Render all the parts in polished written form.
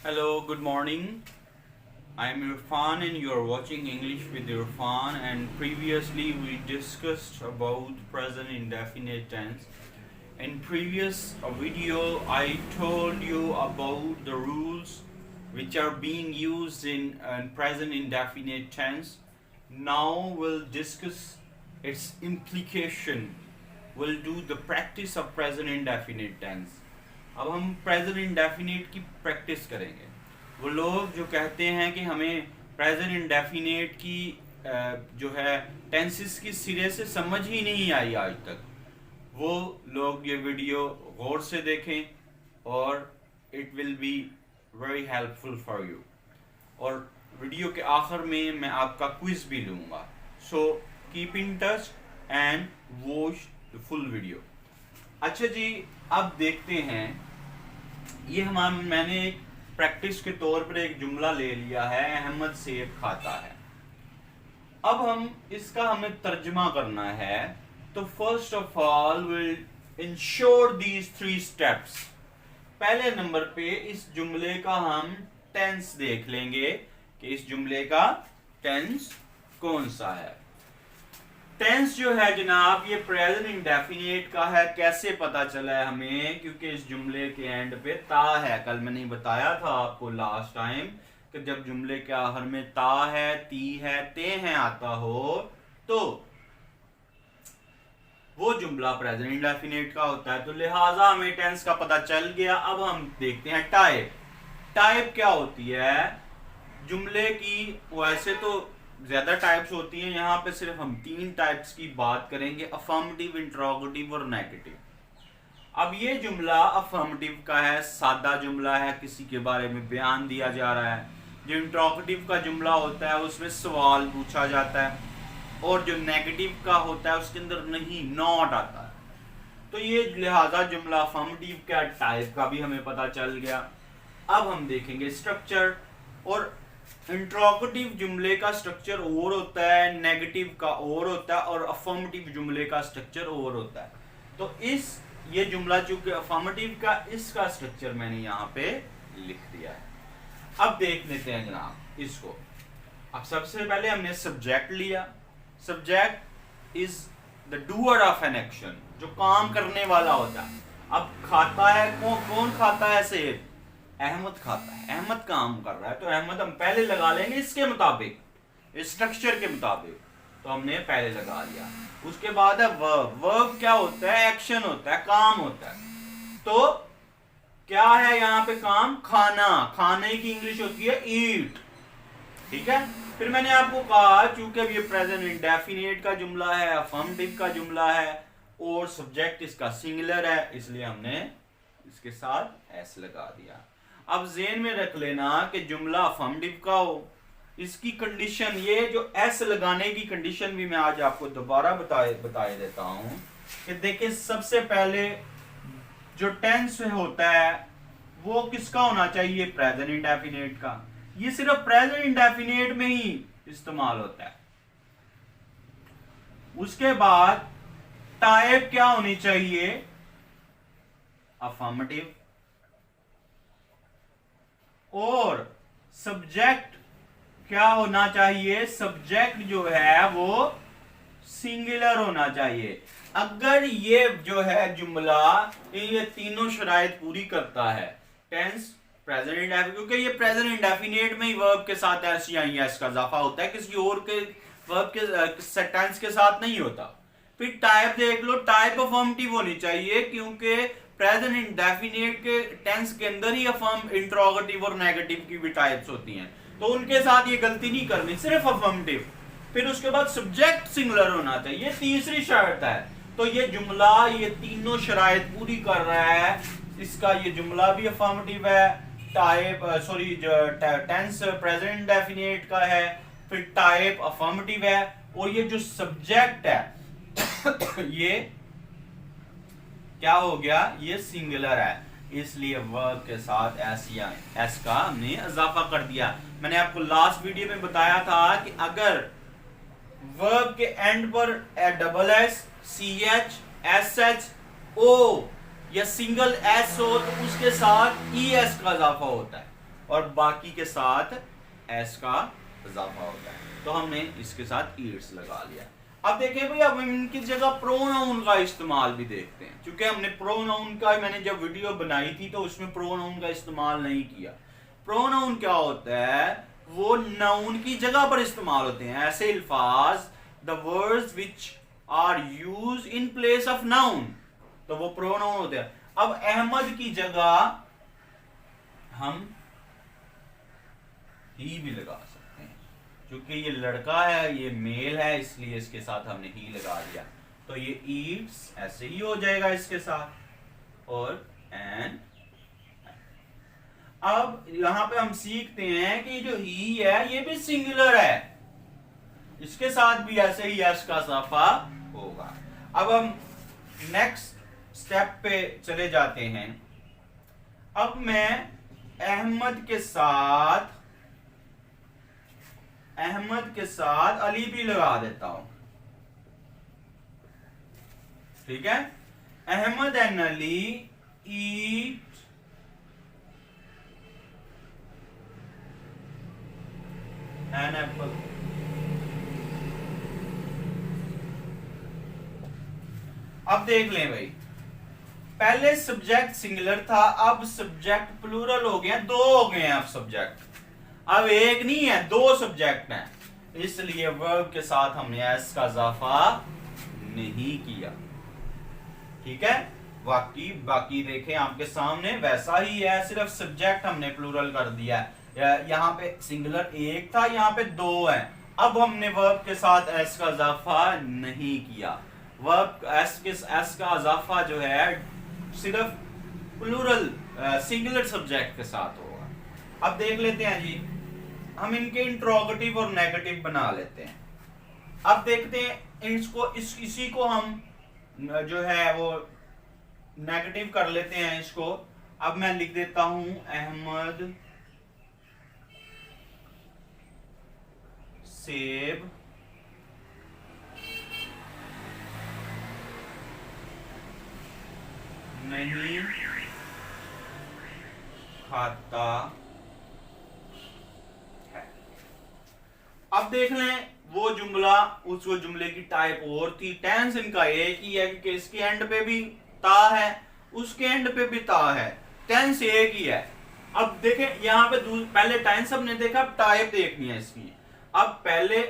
Hello, good morning. I am Irfan and you are watching English with Irfan, and previously we discussed about present indefinite tense. In previous video I told you about the rules which are being used in present indefinite tense. Now we'll discuss its implication. We'll do the practice of present indefinite tense. अब हम present indefinite की practice करेंगे। वो लोग जो कहते हैं कि हमें प्रेजेंट इंडेफिनेट की जो है टेंसेस की सिरे से समझ ही नहीं आई आज तक, वो लोग ये वीडियो गौर से देखें और it will be very helpful for you. और वीडियो के आखिर में मैं आपका क्विज भी लूँगा, सो keep in touch and watch the full video. अच्छा जी, अब देखते हैं, ये मैंने एक प्रैक्टिस के तौर पर एक जुमला ले लिया है, अहमद सेब खाता है। अब हमें तर्जमा करना है, तो first of all will ensure these 3 steps. पहले नंबर पे इस जुमले का हम टेंस देख लेंगे कि इस जुमले का टेंस कौन सा है। टेंस जो है जनाब, ये प्रेजेंट इंडेफिनिट का है। कैसे पता चला है हमें? क्योंकि इस जुमले के एंड पे ता है। कल मैंने बताया था आपको लास्ट टाइम कि जब जुमले के आखिर में ता है, ती है, ते हैं आता हो, तो वो जुमला प्रेजेंट इंडेफिनिट का होता है। तो लिहाजा हमें टेंस का पता चल गया। अब हम देखते हैं टाइप। टाइप क्या होती है जुमले की? वैसे तो ज्यादा टाइप्स होती हैं, यहाँ पे सिर्फ हम 3 टाइप्स की बात करेंगे, अफर्मेटिव, इंट्रोगेटिव और नेगेटिव। अब ये जुमला अफर्मेटिव का है, सादा जुमला है, किसी के बारे में बयान दिया जा रहा है। जो इंट्रोगेटिव का जुमला होता है उसमें सवाल पूछा जाता है, और जो नेगेटिव का होता है उसके अंदर नहीं, नॉट आता है। तो ये लिहाजा जुमला अफर्मेटिव का टाइप का भी हमें पता चल गया। अब हम देखेंगे स्ट्रक्चर। और इंट्रोगेटिव जुमले का स्ट्रक्चर और होता है, नेगेटिव का और होता है, और अफर्मेटिव जुमले का स्ट्रक्चर और होता है। तो ये जुमला चूंकि अफर्मेटिव का, इसका स्ट्रक्चर मैंने यहाँ पे लिख दिया है। अब देख लेते हैं जनाब इसको। अब सबसे पहले हमने सब्जेक्ट लिया। Subject is the doer of an action, जो काम करने वाला होता है। अब खाता है, कौन खाता है सेब? अहमद खाता है। अहमद काम कर रहा है, तो अहमद हम पहले लगा लेंगे इसके मुताबिक, इस स्ट्रक्चर के मुताबिक। तो हमने पहले लगा लिया। उसके बाद है वर्ब। वर्ब क्या होता है? एक्शन होता है, काम होता है। तो क्या है यहाँ पे काम? खाना। खाने की इंग्लिश होती है ईट। ठीक है। फिर मैंने आपको कहा चूंकि अब ये प्रेजेंट इंडेफिनिट का जुमला है, अफर्मेटिव का जुमला है, और सब्जेक्ट इसका सिंगुलर है, इसलिए हमने इसके साथ एस लगा दिया। अब ज़हन में रख लेना कि जुमला अफर्मेटिव का हो, इसकी कंडीशन, ये जो एस लगाने की कंडीशन भी मैं आज आपको दोबारा बता देता हूं कि देखिए, सबसे पहले जो टेंस होता है वो किसका होना चाहिए? प्रेजेंट इंडेफिनिट का। ये सिर्फ प्रेजेंट इंडेफिनिट में ही इस्तेमाल होता है। उसके बाद टाइप क्या होनी चाहिए? अफर्मेटिव। और सब्जेक्ट क्या होना चाहिए? सब्जेक्ट जो है वो सिंगुलर होना चाहिए। अगर ये जो है जुमला ये तीनों शराइत पूरी करता है, टेंस, प्रेजेंट इंडेफिनिट, क्योंकि ये प्रेजेंट इंडेफिनिट में ही वर्ब के साथ एस या एस का इजाफा होता है, किसी और के वर्ब के टेंस के साथ नहीं होता। फिर टाइप देख लो, टाइप अफर्मेटिव होनी चाहिए, क्योंकि प्रेजेंट इंडेफिनिट के टेंस के अंदर ही अफर्म, इंट्रोगेटिव और नेगेटिव की भी टाइप्स होती हैं, तो उनके साथ ये गलती नहीं करनी, सिर्फ अफर्मेटिव। फिर उसके बाद सब्जेक्ट सिंगुलर होना चाहिए, तीसरी शर्त है। तो ये जुमला ये तीनों शराइत पूरी कर रहा है। इसका ये जुमला भी अफर्मेटिव है, टाइप टेंस प्रेजेंट इंडेफिनिट का है, फिर टाइप अफर्मेटिव है, और ये जो सब्जेक्ट है ये क्या हो गया? ये सिंगुलर है, इसलिए वर्ब के साथ एस या एस का हमने इजाफा कर दिया। मैंने आपको लास्ट वीडियो में बताया था कि अगर वर्ब के एंड पर double S, C H, S H, O या सिंगल एस हो तो उसके साथ ई एस का इजाफा होता है। और बाकी के साथ एस का इजाफा होता है, तो हमने इसके साथ ईट्स लगा लिया। अब देखें भाई, अब हम इनकी जगह प्रोनाउन का इस्तेमाल भी देखते हैं, क्योंकि हमने प्रोनाउन का, मैंने जब वीडियो बनाई थी तो उसमें प्रोनाउन का इस्तेमाल नहीं किया। प्रोनाउन क्या होता है, वो नाउन की जगह पर इस्तेमाल होते हैं। ऐसे अल्फाज, the words which are use in place of noun, तो वो प्रोनाउन होते हैं। अब अहमद की जगह हम ही भी लगा सकते हैं, क्योंकि ये लड़का है, ये मेल है, इसलिए इसके साथ हमने ही लगा दिया, तो ये ईट्स ऐसे ही हो जाएगा इसके साथ, और एन। अब यहां पे हम सीखते हैं कि जो ही है ये भी सिंगुलर है, इसके साथ भी ऐसे ही यस का इजाफा होगा। अब हम नेक्स्ट स्टेप पे चले जाते हैं। अब मैं अहमद के साथ अली भी लगा देता हूं, ठीक है। Ahmed and Ali eat an apple. अब देख लें भाई, पहले सब्जेक्ट सिंगुलर था, अब सब्जेक्ट प्लूरल हो गया, दो हो गए हैं अब सब्जेक्ट, अब एक नहीं है, दो सब्जेक्ट हैं, इसलिए वर्ब के साथ हमने एस का इजाफा नहीं किया, ठीक है। बाकी देखें आपके सामने वैसा ही है, सिर्फ सब्जेक्ट हमने प्लूरल कर दिया है। यहाँ पे सिंगुलर एक था, यहाँ पे दो है। अब हमने वर्ब के साथ एस का इजाफा नहीं किया, वर्ब एस का इजाफा जो है सिर्फ प्लूरल सिंगुलर सब्जेक्ट के साथ होगा। अब देख लेते हैं जी, हम इनके इंट्रोगेटिव और नेगेटिव बना लेते हैं। अब देखते हैं इसको, इसी को हम जो है वो नेगेटिव कर लेते हैं इसको। अब मैं लिख देता हूं अहमद सेब नहीं खाता है। अब देख लें वो जुमला, उसको जुमले की टाइप और थी, टेंस इनका एक ही है, क्योंकि इसके एंड पे भी ता है, उसके एंड पे भी ता है, टेंस एक ही है। अब देखें यहाँ पे पहले टेंस हमने देखा, अब टाइप देखनी है इसकी। अब पहले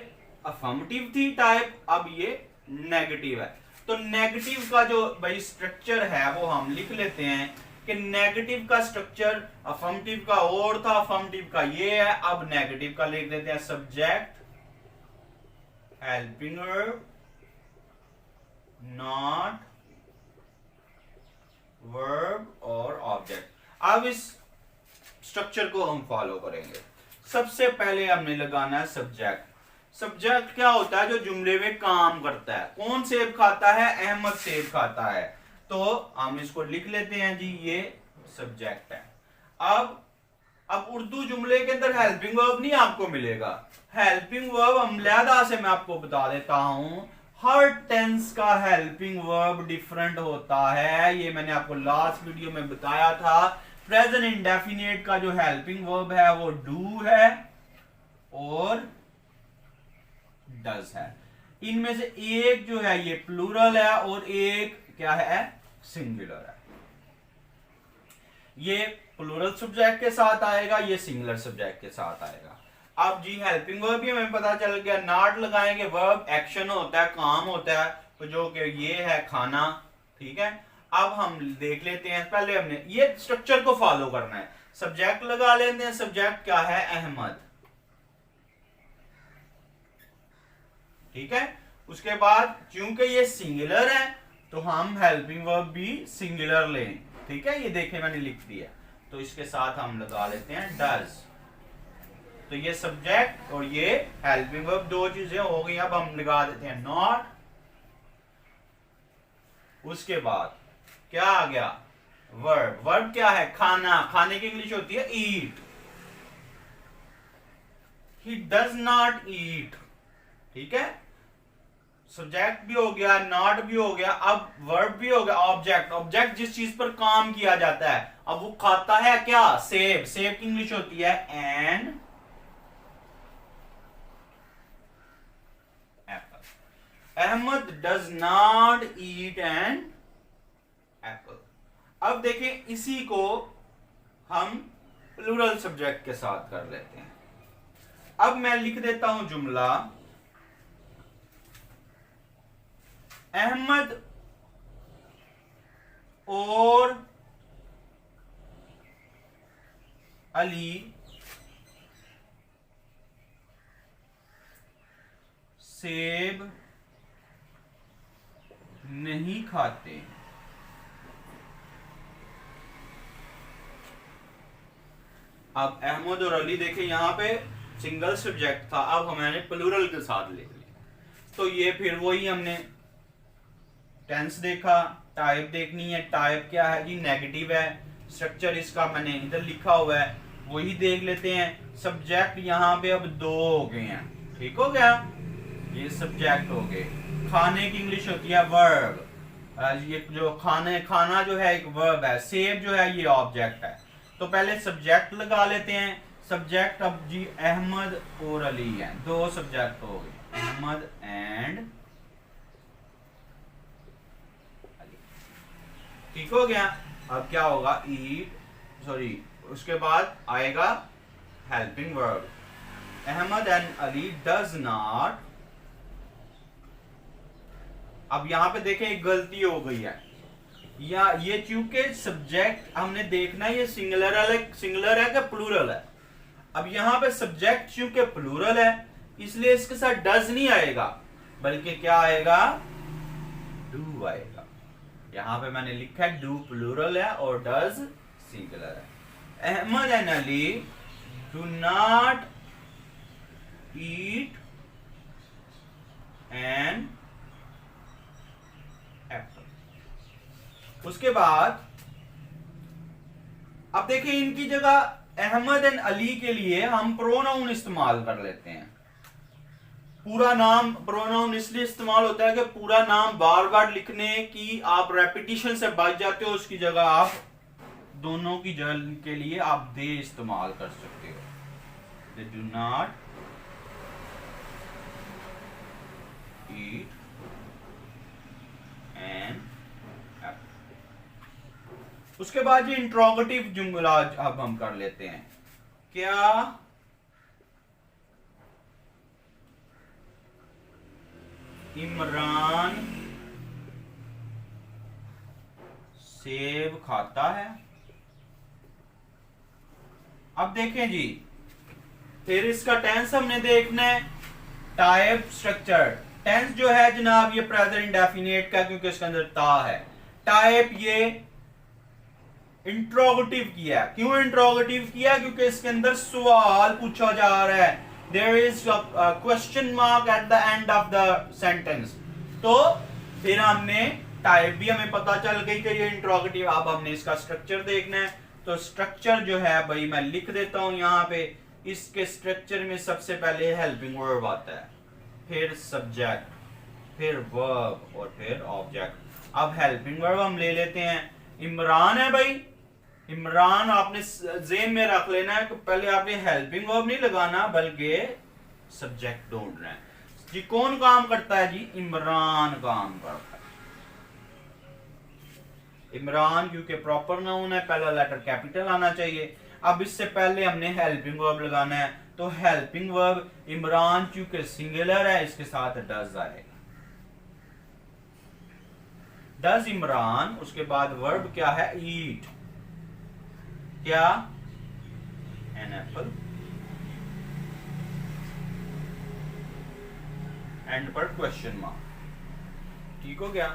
अफर्मेटिव थी टाइप, अब ये नेगेटिव है। तो नेगेटिव का जो भाई स्ट्रक्चर है वो हम लिख लेते हैं कि नेगेटिव का स्ट्रक्चर अफर्मेटिव का और था, अफर्मेटिव का ये है। अब नेगेटिव का लिख देते हैं subject, helping verb, not verb और ऑब्जेक्ट। अब इस स्ट्रक्चर को हम फॉलो करेंगे। सबसे पहले हमने लगाना है सब्जेक्ट। सब्जेक्ट क्या होता है, जो जुमले में काम करता है। कौन सेब खाता है, अहमद सेब खाता है, तो हम इसको लिख लेते हैं जी, ये सब्जेक्ट है। अब उर्दू जुमले के अंदर हेल्पिंग वर्ब नहीं आपको मिलेगा। हेल्पिंग वर्ब अलहदा से मैं आपको बता देता हूं, हर टेंस का हेल्पिंग वर्ब डिफरेंट होता है। ये मैंने आपको लास्ट वीडियो में बताया था। प्रेजेंट इंडेफिनिट का जो हेल्पिंग वर्ब है वो डू है और डज है। इनमें से एक जो है ये प्लूरल है और एक क्या है, सिंगुलर है। ये प्लूरल सब्जेक्ट के साथ आएगा, ये सिंगुलर सब्जेक्ट के साथ आएगा। अब जी हेल्पिंग वर्ब भी हमें पता चल गया, नॉट लगाएंगे, वर्ब एक्शन होता है, काम होता है, तो जो कि ये है खाना, ठीक है। अब हम देख लेते हैं, पहले हमने ये स्ट्रक्चर को फॉलो करना है। सब्जेक्ट लगा लेते हैं, सब्जेक्ट क्या है, अहमद, ठीक है। उसके बाद क्योंकि ये सिंगुलर है तो हम हेल्पिंग वर्ब भी सिंगुलर लें, ठीक है। ये देखें मैंने लिख दिया, तो इसके साथ हम लगा लेते हैं डज। तो ये सब्जेक्ट और ये हेल्पिंग वर्ब दो चीजें हो गई। अब हम लगा देते हैं नॉट। उसके बाद क्या आ गया, वर्ब। वर्ब क्या है, खाना, खाने की इंग्लिश होती है ईट। ही डज नॉट ईट, ठीक है। सब्जेक्ट भी हो गया, नॉट भी हो गया, अब वर्ब भी हो गया, ऑब्जेक्ट। ऑब्जेक्ट जिस चीज पर काम किया जाता है, अब वो खाता है क्या? सेब। सेब की इंग्लिश होती है an apple. Ahmed does not eat an apple. अब देखें, इसी को हम प्लूरल सब्जेक्ट के साथ कर लेते हैं। अब मैं लिख देता हूं जुमला, अहमद और अली सेब नहीं खाते। अब अहमद और अली देखें, यहां पे सिंगल सब्जेक्ट था, अब हमने प्लूरल के साथ ले लिया। तो ये फिर वही हमने टेंस देखा, टाइप देखनी है। टाइप क्या है जी? नेगेटिव है। स्ट्रक्चर इसका मैंने इधर लिखा हुआ है, वही देख लेते हैं। सब्जेक्ट यहाँ पे अब 2 हो गए हैं, ठीक हो गया? ये सब्जेक्ट हो गए। खाने की इंग्लिश होती है वर्ब। ये जो खाना जो है एक वर्ब है। सेब जो है ये ऑब्जेक्ट है। तो पहले सब्जेक्ट लगा लेते हैं। सब्जेक्ट अब जी अहमद और अली है, 2 सब्जेक्ट हो गए, अहमद एंड अली, ठीक हो गया? अब क्या होगा? ईट, सॉरी, उसके बाद आएगा helping verb. Ahmed and Ali does not. अब यहां पे देखें एक गलती हो गई है, या ये चूंकि सब्जेक्ट हमने देखना है ये सिंगुलर है कि प्लूरल है। अब यहां पे सब्जेक्ट चूंकि प्लूरल है इसलिए इसके साथ डज नहीं आएगा, बल्कि क्या आएगा? डू आएगा। यहां पे मैंने लिखा है डू प्लूरल है और डज सिंगुलर है। Ahmed and Ali do not eat an apple. उसके बाद अब देखिए, इनकी जगह अहमद एंड अली के लिए हम प्रोनाउन इस्तेमाल कर लेते हैं। पूरा नाम प्रोनाउन इसलिए इस्तेमाल होता है कि पूरा नाम बार बार लिखने की आप रेपिटेशन से बच जाते हो, उसकी जगह आप दोनों की जगह के लिए आप दे इस्तेमाल कर सकते हो। They do not eat an apple. उसके बाद ये इंट्रोगेटिव जुमला अब हम कर लेते हैं। क्या इमरान सेब खाता है? अब देखें जी, फिर इसका टेंस हमने देखना है। Type, structure. टेंस जो है जनाब ये प्रेजेंट इंडेफिनिट का, क्योंकि इसके अंदर ता है। टाइप ये इंट्रोगेटिव किया। क्यों इंट्रोगेटिव किया? क्योंकि इसके अंदर सवाल पूछा जा रहा है। There is a question mark at the end of the sentence। तो फिर हमने टाइप भी हमें पता चल गई कि ये इंट्रोगेटिव। अब हमने इसका स्ट्रक्चर देखना है। तो स्ट्रक्चर जो है भाई मैं लिख देता हूं यहाँ पे। इसके स्ट्रक्चर में सबसे पहले हेल्पिंग वर्ब आता है, फिर सब्जेक्ट, फिर वर्ब और फिर ऑब्जेक्ट। अब हेल्पिंग वर्ब हम ले लेते हैं। इमरान है भाई, इमरान आपने ज़हन में रख लेना है कि पहले आपने हेल्पिंग वर्ब नहीं लगाना बल्कि सब्जेक्ट ढूंढना है। जी कौन काम करता है? जी इमरान काम करता है। इमरान क्योंकि प्रॉपर नाउन है, पहला लेटर कैपिटल आना चाहिए। अब इससे पहले हमने हेल्पिंग वर्ब लगाना है। तो हेल्पिंग वर्ब इमरान क्योंकि सिंगुलर है, इसके साथ डज आएगा। डज इमरान। उसके बाद वर्ब क्या है? ईट। क्या? An apple. एंड पर क्वेश्चन मार्क। ठीक हो गया?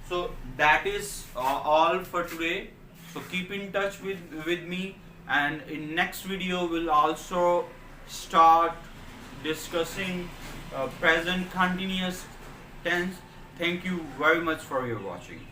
So that is all for today. So keep in touch with me, and in next video we'll also start discussing present continuous tense. Thank you very much for your watching.